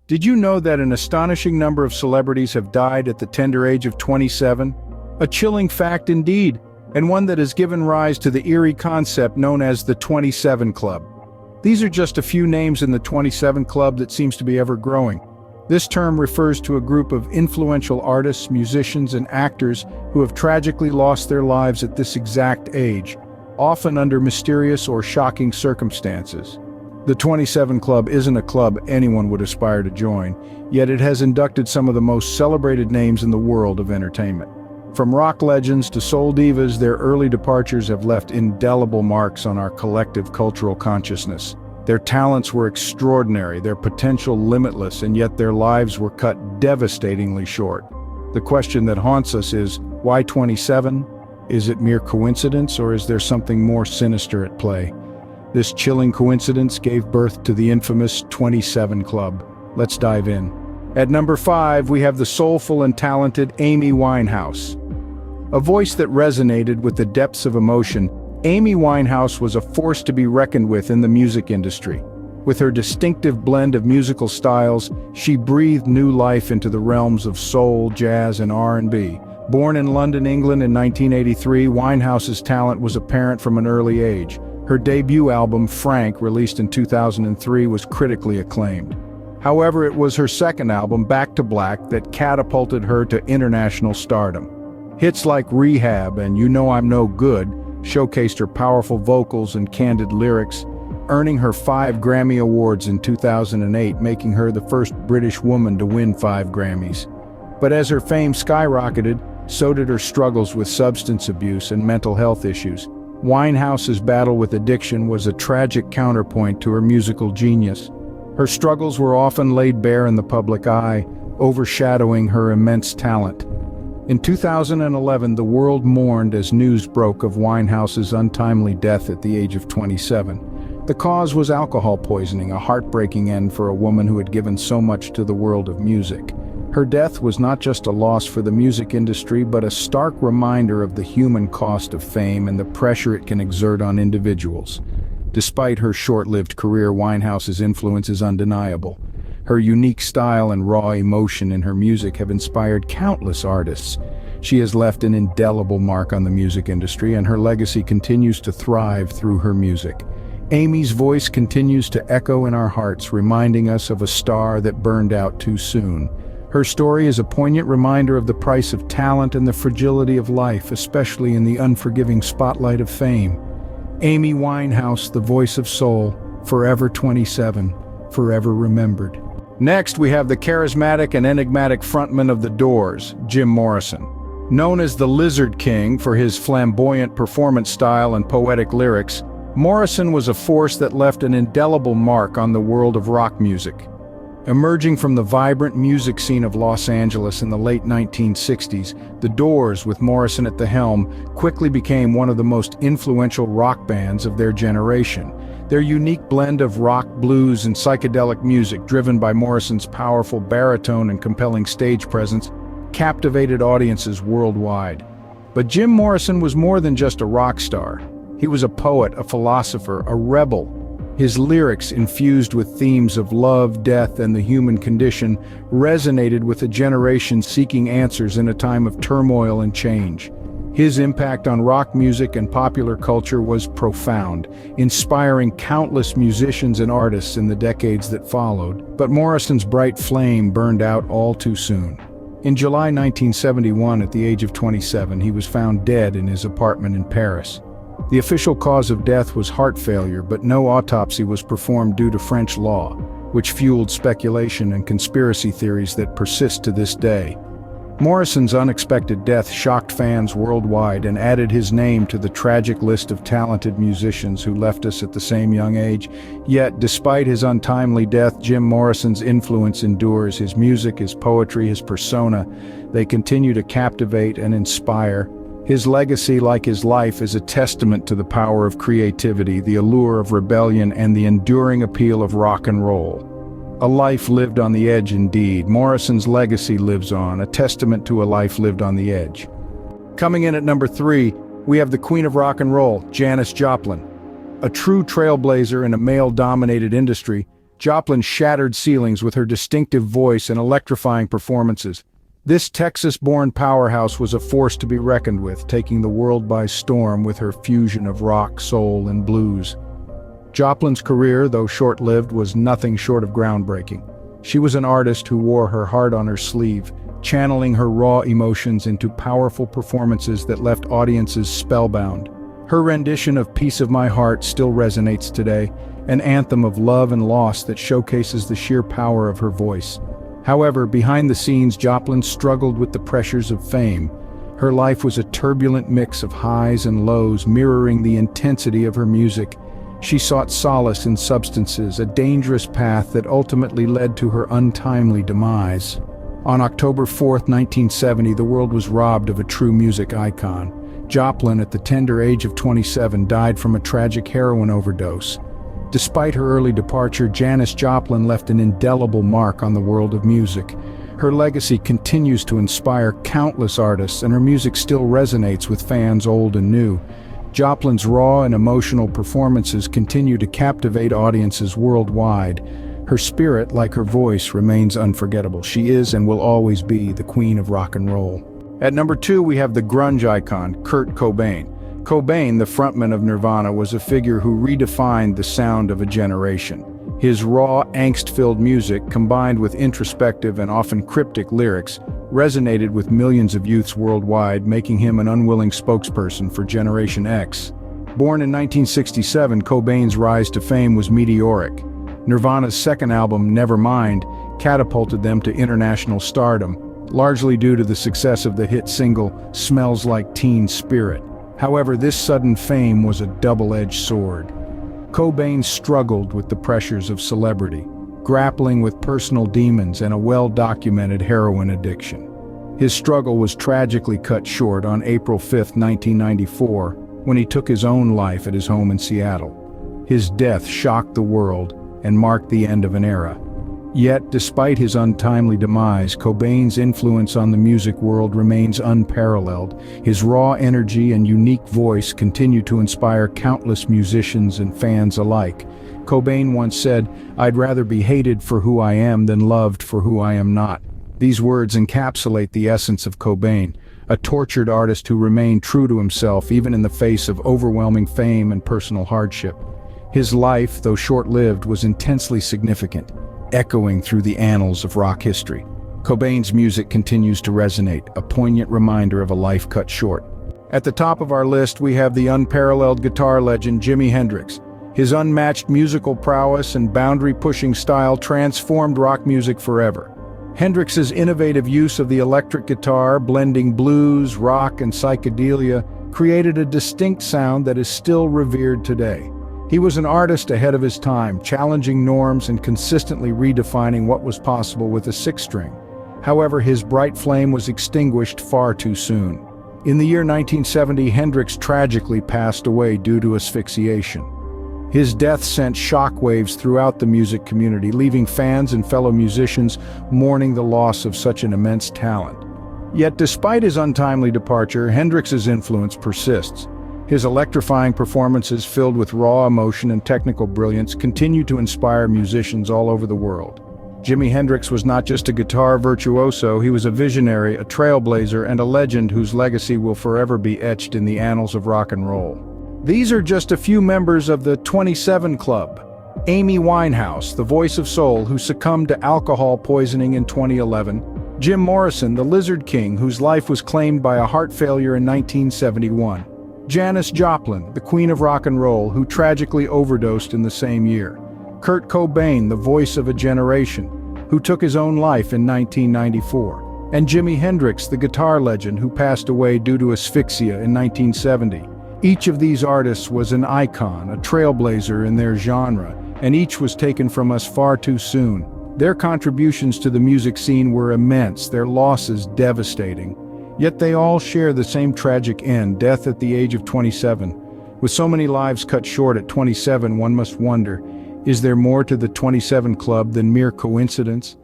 Did you know that an astonishing number of celebrities have died at the tender age of 27? A chilling fact indeed, and one that has given rise to the eerie concept known as the 27 Club. These are just a few names in the 27 Club that seems to be ever growing. This term refers to a group of influential artists, musicians, and actors who have tragically lost their lives at this exact age, often under mysterious or shocking circumstances. The 27 Club isn't a club anyone would aspire to join, yet it has inducted some of the most celebrated names in the world of entertainment. From rock legends to soul divas, their early departures have left indelible marks on our collective cultural consciousness. Their talents were extraordinary, their potential limitless, and yet their lives were cut devastatingly short. The question that haunts us is, why 27? Is it mere coincidence, or is there something more sinister at play? This chilling coincidence gave birth to the infamous 27 Club. Let's dive in. At number 5, we have the soulful and talented Amy Winehouse. A voice that resonated with the depths of emotion, Amy Winehouse was a force to be reckoned with in the music industry. With her distinctive blend of musical styles, she breathed new life into the realms of soul, jazz, and R&B. Born in London, England in 1983, Winehouse's talent was apparent from an early age. Her debut album, Frank, released in 2003, was critically acclaimed. However, it was her second album, Back to Black, that catapulted her to international stardom. Hits like Rehab and You Know I'm No Good showcased her powerful vocals and candid lyrics, earning her 5 Grammy Awards in 2008, making her the first British woman to win 5 Grammys. But as her fame skyrocketed, so did her struggles with substance abuse and mental health issues. Winehouse's battle with addiction was a tragic counterpoint to her musical genius. Her struggles were often laid bare in the public eye, overshadowing her immense talent. In 2011, the world mourned as news broke of Winehouse's untimely death at the age of 27. The cause was alcohol poisoning, a heartbreaking end for a woman who had given so much to the world of music. Her death was not just a loss for the music industry, but a stark reminder of the human cost of fame and the pressure it can exert on individuals. Despite her short-lived career, Winehouse's influence is undeniable. Her unique style and raw emotion in her music have inspired countless artists. She has left an indelible mark on the music industry, and her legacy continues to thrive through her music. Amy's voice continues to echo in our hearts, reminding us of a star that burned out too soon. Her story is a poignant reminder of the price of talent and the fragility of life, especially in the unforgiving spotlight of fame. Amy Winehouse, the voice of soul, forever 27, forever remembered. Next, we have the charismatic and enigmatic frontman of The Doors, Jim Morrison. Known as the Lizard King for his flamboyant performance style and poetic lyrics, Morrison was a force that left an indelible mark on the world of rock music. Emerging from the vibrant music scene of Los Angeles in the late 1960s, The Doors, with Morrison at the helm, quickly became one of the most influential rock bands of their generation. Their unique blend of rock, blues, and psychedelic music, driven by Morrison's powerful baritone and compelling stage presence, captivated audiences worldwide. But Jim Morrison was more than just a rock star. He was a poet, a philosopher, a rebel. His lyrics, infused with themes of love, death, and the human condition, resonated with a generation seeking answers in a time of turmoil and change. His impact on rock music and popular culture was profound, inspiring countless musicians and artists in the decades that followed. But Morrison's bright flame burned out all too soon. In July 1971, at the age of 27, he was found dead in his apartment in Paris. The official cause of death was heart failure, but no autopsy was performed due to French law, which fueled speculation and conspiracy theories that persist to this day. Morrison's unexpected death shocked fans worldwide and added his name to the tragic list of talented musicians who left us at the same young age. Yet, despite his untimely death, Jim Morrison's influence endures. His music, his poetry, his persona, they continue to captivate and inspire. His legacy, like his life, is a testament to the power of creativity, the allure of rebellion, and the enduring appeal of rock and roll. A life lived on the edge indeed. Morrison's legacy lives on, a testament to a life lived on the edge. Coming in at number 3, we have the Queen of Rock and Roll, Janis Joplin. A true trailblazer in a male-dominated industry, Joplin shattered ceilings with her distinctive voice and electrifying performances. This Texas-born powerhouse was a force to be reckoned with, taking the world by storm with her fusion of rock, soul, and blues. Joplin's career, though short-lived, was nothing short of groundbreaking. She was an artist who wore her heart on her sleeve, channeling her raw emotions into powerful performances that left audiences spellbound. Her rendition of "Piece of My Heart" still resonates today, an anthem of love and loss that showcases the sheer power of her voice. However, behind the scenes, Joplin struggled with the pressures of fame. Her life was a turbulent mix of highs and lows, mirroring the intensity of her music. She sought solace in substances, a dangerous path that ultimately led to her untimely demise. On October 4, 1970, the world was robbed of a true music icon. Joplin, at the tender age of 27, died from a tragic heroin overdose. Despite her early departure, Janis Joplin left an indelible mark on the world of music. Her legacy continues to inspire countless artists, and her music still resonates with fans old and new. Joplin's raw and emotional performances continue to captivate audiences worldwide. Her spirit, like her voice, remains unforgettable. She is and will always be the queen of rock and roll. At number 2, we have the grunge icon, Kurt Cobain. Cobain, the frontman of Nirvana, was a figure who redefined the sound of a generation. His raw, angst-filled music, combined with introspective and often cryptic lyrics, resonated with millions of youths worldwide, making him an unwilling spokesperson for Generation X. Born in 1967, Cobain's rise to fame was meteoric. Nirvana's second album, Nevermind, catapulted them to international stardom, largely due to the success of the hit single, Smells Like Teen Spirit. However, this sudden fame was a double-edged sword. Cobain struggled with the pressures of celebrity, grappling with personal demons and a well-documented heroin addiction. His struggle was tragically cut short on April 5, 1994, when he took his own life at his home in Seattle. His death shocked the world and marked the end of an era. Yet, despite his untimely demise, Cobain's influence on the music world remains unparalleled. His raw energy and unique voice continue to inspire countless musicians and fans alike. Cobain once said, "I'd rather be hated for who I am than loved for who I am not." These words encapsulate the essence of Cobain, a tortured artist who remained true to himself even in the face of overwhelming fame and personal hardship. His life, though short-lived, was intensely significant, echoing through the annals of rock history. Cobain's music continues to resonate, a poignant reminder of a life cut short. At the top of our list, we have the unparalleled guitar legend Jimi Hendrix. His unmatched musical prowess and boundary-pushing style transformed rock music forever. Hendrix's innovative use of the electric guitar, blending blues, rock, and psychedelia, created a distinct sound that is still revered today. He was an artist ahead of his time, challenging norms and consistently redefining what was possible with a six-string. However, his bright flame was extinguished far too soon. In the year 1970, Hendrix tragically passed away due to asphyxiation. His death sent shockwaves throughout the music community, leaving fans and fellow musicians mourning the loss of such an immense talent. Yet despite his untimely departure, Hendrix's influence persists. His electrifying performances, filled with raw emotion and technical brilliance, continue to inspire musicians all over the world. Jimi Hendrix was not just a guitar virtuoso, he was a visionary, a trailblazer, and a legend whose legacy will forever be etched in the annals of rock and roll. These are just a few members of the 27 Club. Amy Winehouse, the voice of soul, who succumbed to alcohol poisoning in 2011. Jim Morrison, the Lizard King, whose life was claimed by a heart failure in 1971. Janis Joplin, the queen of rock and roll, who tragically overdosed in the same year. Kurt Cobain, the voice of a generation, who took his own life in 1994. And Jimi Hendrix, the guitar legend, who passed away due to asphyxia in 1970. Each of these artists was an icon, a trailblazer in their genre, and each was taken from us far too soon. Their contributions to the music scene were immense, their losses devastating. Yet they all share the same tragic end, death at the age of 27. With so many lives cut short at 27, one must wonder, is there more to the 27 Club than mere coincidence?